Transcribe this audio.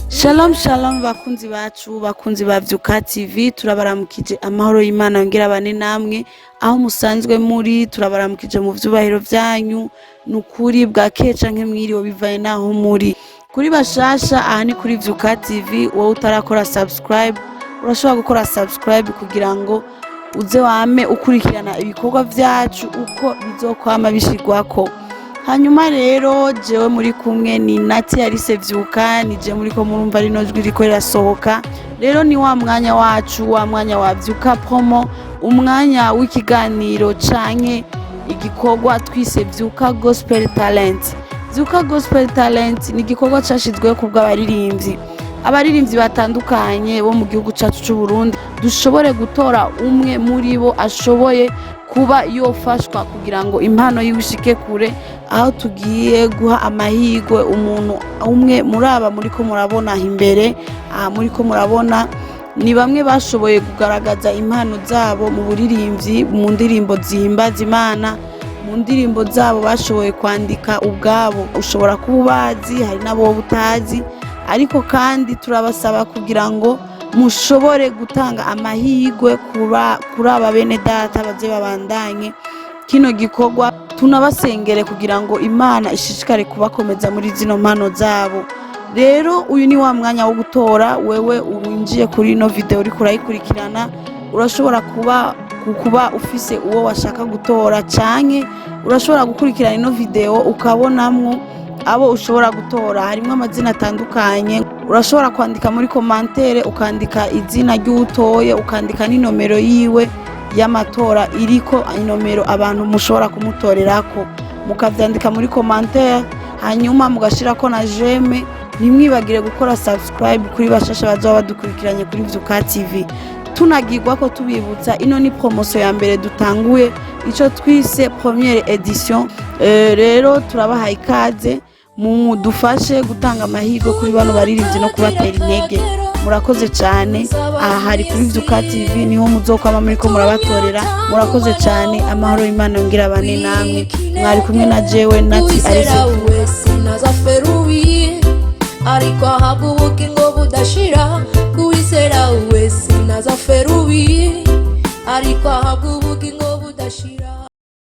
Shalom shalom bakunzi bacu bakunzi ba Vyuka TV, turabaramukije amahoro y'Imana yongera bane namwe aho musanzwe muri. Turabaramukije mu vyubahiro vyanyu nukuri bwa keca nke mwiriwe bivaye naho muri. Kuri bashasha aha ni kuri Vyuka TV, wowe utarakora subscribe urashobora gukora subscribe kugira ngo uze wame ukurikirana ibikorwa vyacu uko bizokwama bishigwako. Hanyuma rero jewe muri kumwe ni Nati Alice Vyuka, ni je muri ko murumva rino jwi riko rirasohoka. Rero ni wa mwanya wacu, wa mwanya wa Vyuka promo, umwanya w'ikiganiro canke igikorwa twise Vyuka Gospel Talent. Vyuka Gospel Talent ni igikorwa cashizweho ku bw'abaririmbyi, abaririmbyi batandukanye bo mu gihugu cacu c'u Burundi, dushobore gutora umwe muri bo ashoboye kuba yofashwa kugira ngo impano yibishike kure, aho tugiye guha amahirwe umuntu umwe muri aba muri ko murabona imbere. Muri ko murabona ni bamwe bashoboye kugaragaza impano zabo mu buririmbyi, mu ndirimbo zihimbaza Imana, mu ndirimbo zabo bashoboye kwandika ubwabo. Ushobora kuba ubazi, hari nabo butazi, ariko kandi turabasaba kugira ngo mushobore gutanga amahirwe kuri aba bene data baze babandanye kino gikorwa. Tunabasengere kugira ngo Imana ishishikare kubakomeza muri zino mpano zabo. Rero uyu ni wa mwanya wo gutora. Wewe uwinjiye kuri ino video uri kurayikurikirana, urashobora kuba ufise uwo washaka gutora, canke urashobora gukurikirana ino video ukabonamwo abo ushobora gutora. Harimo amazina atandukanye, urashobora kwandika muri commentaire ukandika izina ry'utoye, ukandika n'inomero yiwe y'amatora iriko inomero abantu mushobora kumutorerako, mukavyandika muri commentaire, hanyuma mugashirako na j'aime. Ntimwibagire gukora subscribe kuri bashasha bazoba badukurikiranye kuri Vyuka TV. Tunagirwa ko tubibutsa ino ni promotion ya mbere dutanguye, ico twise première edition. Rero turabaha ikaze, mudufashe gutanga amahirwe kuri bano baririmbyi no kubatera intege. Murakoze cyane. Aha hari kuri Vyuka TV niho muzokwama muri ko murabatorera. Murakoze cyane, amahoro y'Imana yongera bane namwe. Mwari kumwe na jewe Nati Alice ariko ahabwa ubugingo budashira. Kuwizera wese nazaferubi ariko ahabwa ubugingo budashira.